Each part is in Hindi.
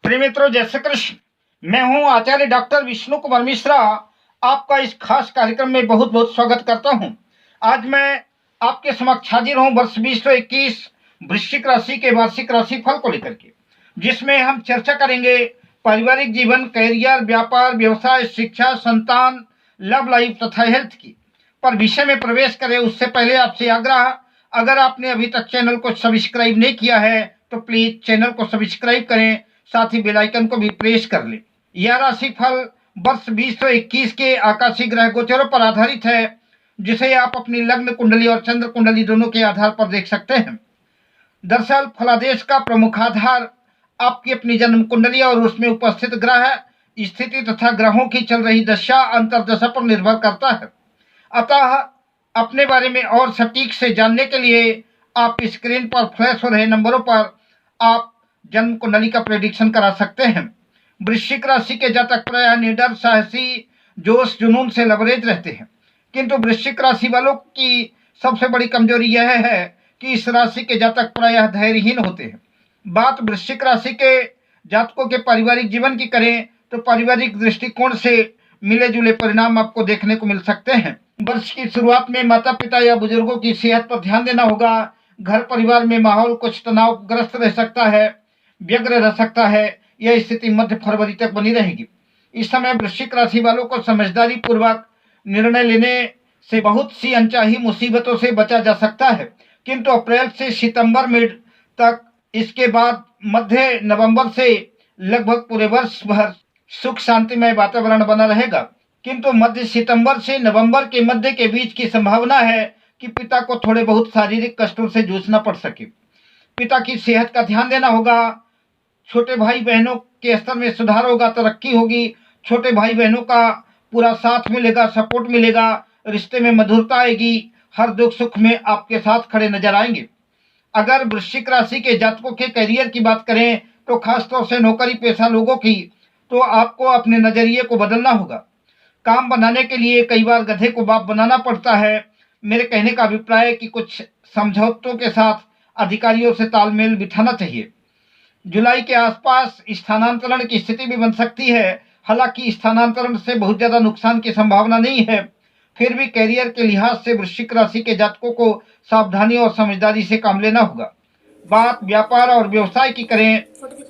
प्रिय मित्रों, जय श्री कृष्ण। मैं हूं आचार्य डॉक्टर विष्णु कुमार मिश्रा। आपका इस खास कार्यक्रम में बहुत बहुत स्वागत करता हूं। आज मैं आपके समक्ष हाजिर हूं वर्ष 2021 वृश्चिक राशि के वार्षिक राशि फल को लेकर के, जिसमें हम चर्चा करेंगे पारिवारिक जीवन, कैरियर, व्यापार, व्यवसाय, शिक्षा, संतान, लव लाइफ तथा हेल्थ की। पर विषय में प्रवेश करें उससे पहले आपसे आग्रह, अगर आपने अभी तक चैनल को सब्सक्राइब नहीं किया है तो प्लीज चैनल को सब्सक्राइब करें, साथ ही बेल आइकन को भी प्रेस कर लें। यह राशि फल वर्ष 2021 के आकाशीय ग्रह गोचरों पर आधारित है, जिसे आप अपनी लग्न कुंडली और चंद्र कुंडली दोनों के आधार पर देख सकते हैं। दरअसल फलादेश का प्रमुख आधार आपकी अपनी जन्म कुंडली और उसमें उपस्थित ग्रह स्थिति तथा ग्रहों की चल रही दशा अंतर्दशा पर निर्भर करता है। अतः अपने बारे में और सटीक से जानने के लिए आप स्क्रीन पर फ्लैश हो रहे नंबरों पर आप जन्म कुंडली का प्रेडिक्शन करा सकते हैं। वृश्चिक राशि के जातक प्रायः निडर, साहसी, जोश जुनून से लबरेज रहते हैं, किंतु वृश्चिक राशि वालों की सबसे बड़ी कमजोरी यह है कि इस राशि के जातक प्रायः धैर्यहीन होते हैं। बात वृश्चिक राशि के जातकों के पारिवारिक जीवन की करें तो पारिवारिक दृष्टिकोण से मिले जुले परिणाम आपको देखने को मिल सकते हैं। वर्ष की शुरुआत में माता पिता या बुजुर्गों की सेहत पर ध्यान देना होगा। घर परिवार में माहौल कुछ तनावग्रस्त रह सकता है, व्यग्र रह सकता है। यह स्थिति मध्य फरवरी तक बनी रहेगी। इस समय वृश्चिक राशि वालों को समझदारी पूर्वक निर्णय लेने से बहुत सी अनचाही मुसीबतों से बचा जा सकता है, किंतु अप्रैल से सितंबर मिड तक, इसके बाद मध्य नवंबर से लगभग पूरे वर्ष भर सुख शांतिमय वातावरण बना रहेगा। किंतु मध्य सितंबर से नवंबर के मध्य के बीच की संभावना है कि पिता को थोड़े बहुत शारीरिक कष्टों से जूझना पड़ सके। पिता की सेहत का ध्यान देना होगा। छोटे भाई बहनों के स्तर में सुधार होगा, तरक्की होगी। छोटे भाई बहनों का पूरा साथ मिलेगा, सपोर्ट मिलेगा, रिश्ते में मधुरता आएगी। हर दुख सुख में आपके साथ खड़े नजर आएंगे। अगर वृश्चिक राशि के जातकों के करियर की बात करें तो खासतौर से नौकरी पेशा लोगों की, तो आपको अपने नजरिए को बदलना होगा। काम बनाने के लिए कई बार गधे को बाप बनाना पड़ता है। मेरे कहने का अभिप्राय है कि कुछ समझौतों के साथ अधिकारियों से तालमेल बिठाना चाहिए। जुलाई के आसपास स्थानांतरण की स्थिति भी बन सकती है। हालांकि स्थानांतरण से बहुत ज्यादा नुकसान की संभावना नहीं है, फिर भी कैरियर के लिहाज से वृश्चिक राशि के जातकों को सावधानी और समझदारी से काम लेना होगा। बात व्यापार और व्यवसाय की करें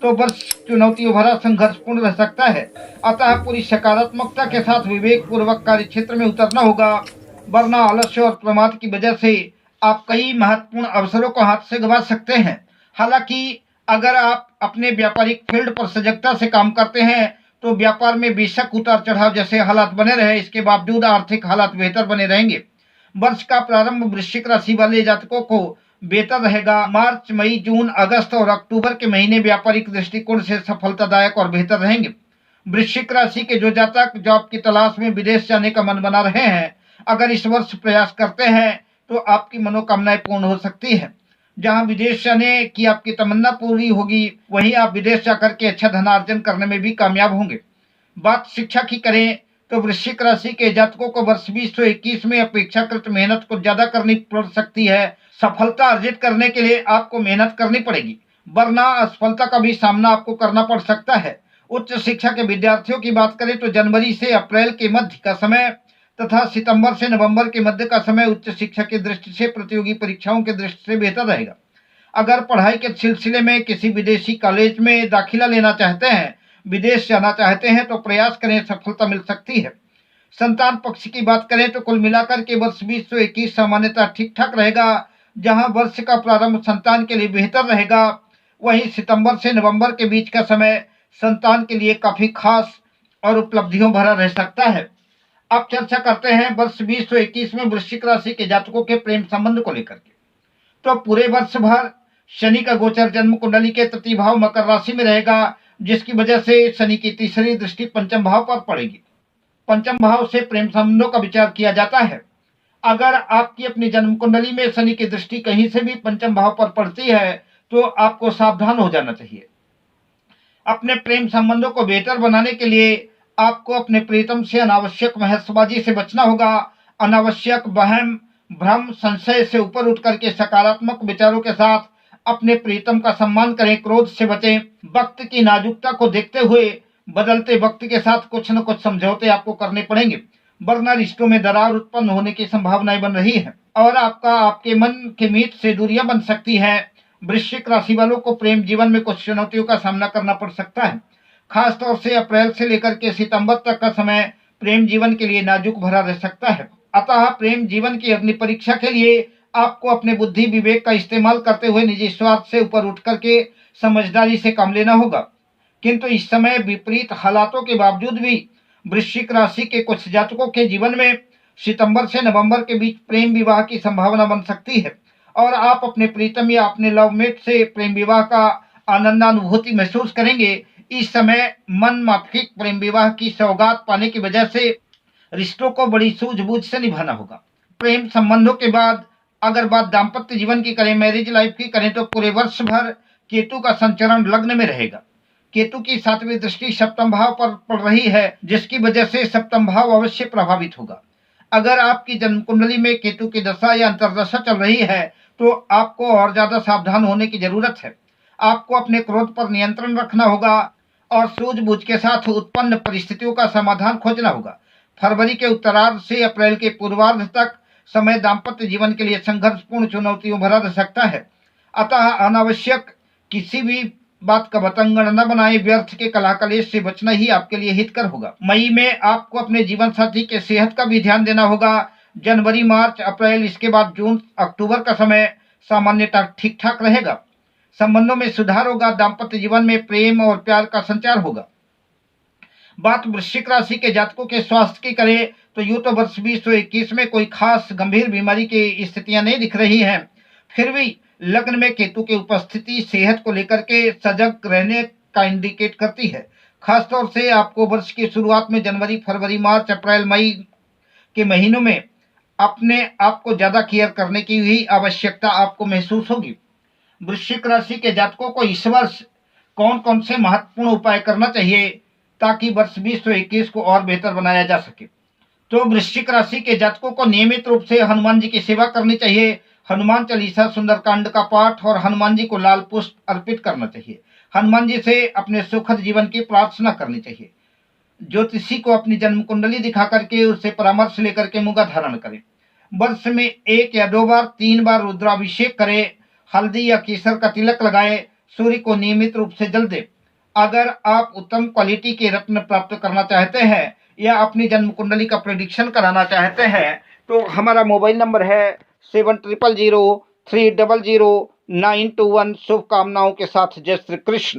तो वर्ष चुनौतियों भरा संघर्षपूर्ण रह सकता है। अतः पूरी सकारात्मकता के साथ विवेक पूर्वक कार्य क्षेत्र में उतरना होगा, वरना आलस्य और प्रमाद की वजह से आप कई महत्वपूर्ण अवसरों को हाथ से गंवा सकते हैं। हालांकि अगर आप अपने व्यापारिक फील्ड पर सजगता से काम करते हैं तो व्यापार में बेशक उतार चढ़ाव जैसे हालात बने रहे, इसके बावजूद आर्थिक हालात बेहतर बने रहेंगे। वर्ष का प्रारंभ वृश्चिक राशि वाले जातकों को बेहतर रहेगा। मार्च, मई, जून, अगस्त और अक्टूबर के महीने व्यापारिक दृष्टिकोण से सफलतादायक और बेहतर रहेंगे। वृश्चिक राशि के जो जातक जॉब की तलाश में विदेश जाने का मन बना रहे हैं, अगर इस वर्ष प्रयास करते हैं तो आपकी मनोकामनाएं पूर्ण हो सकती है। जहां विदेश जाने की आपकी तमन्ना पूरी होगी, वहीं आप विदेश जाकर के अच्छा धनार्जन करने में भी कामयाब होंगे। बात शिक्षा की करें तो वृश्चिक राशि के जातकों को वर्ष 2021 में अपेक्षाकृत मेहनत को ज्यादा करनी पड़ सकती है। सफलता अर्जित करने के लिए आपको मेहनत करनी पड़ेगी, वरना असफलता का भी सामना आपको करना पड़ सकता है। उच्च शिक्षा के विद्यार्थियों की बात करें तो जनवरी से अप्रैल के मध्य का समय तथा सितंबर से नवंबर के मध्य का समय उच्च शिक्षा की दृष्टि से, प्रतियोगी परीक्षाओं की दृष्टि से बेहतर रहेगा। अगर पढ़ाई के सिलसिले में किसी विदेशी कॉलेज में दाखिला लेना चाहते हैं, विदेश जाना चाहते हैं, तो प्रयास करें, सफलता मिल सकती है। संतान पक्ष की बात करें तो कुल मिलाकर के वर्ष 2021 सामान्यतः ठीक ठाक रहेगा। जहां वर्ष का प्रारंभ संतान के लिए बेहतर रहेगा, वहीं सितंबर से नवंबर के बीच का समय संतान के लिए काफी खास और उपलब्धियों भरा रह सकता है। अब चर्चा करते हैं वर्ष 2021 में वृश्चिक राशि के जातकों के प्रेम संबंध को लेकर के। तो पूरे वर्ष भर शनि का गोचर जन्म कुंडली के तृतीय भाव मकर राशि में रहेगा, जिसकी वजह से शनि की तीसरी दृष्टि पंचम भाव पर पड़ेगी। पंचम भाव से प्रेम संबंधों का विचार किया जाता है। अगर आपकी अपनी जन्म कुंडली में शनि की दृष्टि कहीं से भी पंचम भाव पर पड़ती है तो आपको सावधान हो जाना चाहिए। अपने प्रेम संबंधों को बेहतर बनाने के लिए आपको अपने प्रीतम से अनावश्यक बहसबाजी से बचना होगा। अनावश्यक वहम, भ्रम, संशय से ऊपर उठ करके सकारात्मक विचारों के साथ अपने प्रीतम का सम्मान करें, क्रोध से बचें। वक्त की नाजुकता को देखते हुए बदलते वक्त के साथ कुछ न कुछ समझौते आपको करने पड़ेंगे, वरना रिश्तों में दरार उत्पन्न होने की संभावनाएं बन रही है और आपके मन के मीत से दूरियां बन सकती है। वृश्चिक राशि वालों को प्रेम जीवन में कुछ चुनौतियों का सामना करना पड़ सकता है। खासतौर से अप्रैल से लेकर के सितंबर तक का समय प्रेम जीवन के लिए नाजुक भरा रह सकता है। अतः प्रेम जीवन की अग्नि परीक्षा के लिए आपको अपने बुद्धि विवेक का इस्तेमाल करते हुए निजी स्वार्थ से ऊपर उठ करके समझदारी से काम लेना होगा। किंतु इस समय विपरीत हालातों के बावजूद भी वृश्चिक राशि के कुछ जातकों के जीवन में सितंबर से नवंबर के बीच प्रेम विवाह की संभावना बन सकती है और आप अपने प्रीतम या अपने लवमेट से प्रेम विवाह का आनंदानुभूति महसूस करेंगे। इस समय मन माफिक प्रेम विवाह की सौगात पाने की वजह से रिश्तों को बड़ी सूझबूझ से निभाना होगा। प्रेम संबंधों के बाद अगर बात दाम्पत्य जीवन की करें, मैरिज लाइफ की करें, तो पूरे वर्ष भर केतु का संचरण लग्न में रहेगा। केतु की 7वीं दृष्टि सप्तम भाव पर पड़ रही है, जिसकी वजह से सप्तम भाव अवश्य प्रभावित होगा। अगर आपकी जन्म कुंडली में केतु की दशा या अंतर्दशा चल रही है तो आपको और ज्यादा सावधान होने की जरूरत है। आपको अपने क्रोध पर नियंत्रण रखना होगा और सूझबूझ के साथ उत्पन्न परिस्थितियों का समाधान खोजना होगा। फरवरी के उत्तरार्ध से अप्रैल के पूर्वार्ध तक समय दाम्पत्य जीवन के लिए संघर्षपूर्ण चुनौतियों भरा रह सकता है। अतः अनावश्यक किसी भी बात का बतंगड़ न बनाए, व्यर्थ के कलह कलेश से बचना ही आपके लिए हितकर होगा। मई में आपको अपने जीवन साथी के सेहत का भी ध्यान देना होगा। जनवरी, मार्च, अप्रैल, इसके बाद जून, अक्टूबर का समय सामान्यतः ठीक ठाक रहेगा। संबंधों में सुधार होगा। दाम्पत्य जीवन में प्रेम और प्यार का संचार होगा। बात वृश्चिक राशि के जातकों के स्वास्थ्य की करें तो यूं तो वर्ष 2021 में कोई खास गंभीर बीमारी की स्थितियां नहीं दिख रही हैं। फिर भी लग्न में केतु की उपस्थिति सेहत को लेकर के सजग रहने का इंडिकेट करती है। खासतौर से आपको वर्ष की शुरुआत में जनवरी, फरवरी, मार्च, अप्रैल, मई के महीनों में अपने आप को ज्यादा केयर करने की भी आवश्यकता आपको महसूस होगी। वृश्चिक राशि के जातकों को इस वर्ष कौन कौन से महत्वपूर्ण उपाय करना चाहिए ताकि वर्ष 2021 को और बेहतर बनाया जा सके? तो वृश्चिक राशि के जातकों को नियमित रूप से हनुमान जी की सेवा करनी चाहिए। हनुमान चालीसा, सुंदरकांड का पाठ और हनुमान जी को लाल पुष्प अर्पित करना चाहिए। हनुमान जी से अपने सुखद जीवन की प्रार्थना करनी चाहिए। ज्योतिषी को अपनी जन्म कुंडली दिखा करके उससे परामर्श लेकर के मुगा धारण करें। वर्ष में 1 या 2 बार, 3 बार रुद्राभिषेक करें। हल्दी या केसर का तिलक लगाए। सूर्य को नियमित रूप से जल दे। अगर आप उत्तम क्वालिटी के रत्न प्राप्त करना चाहते हैं या अपनी जन्म कुंडली का प्रेडिक्शन कराना चाहते हैं तो हमारा मोबाइल नंबर है 7003000921। शुभकामनाओं के साथ, जय श्री कृष्ण।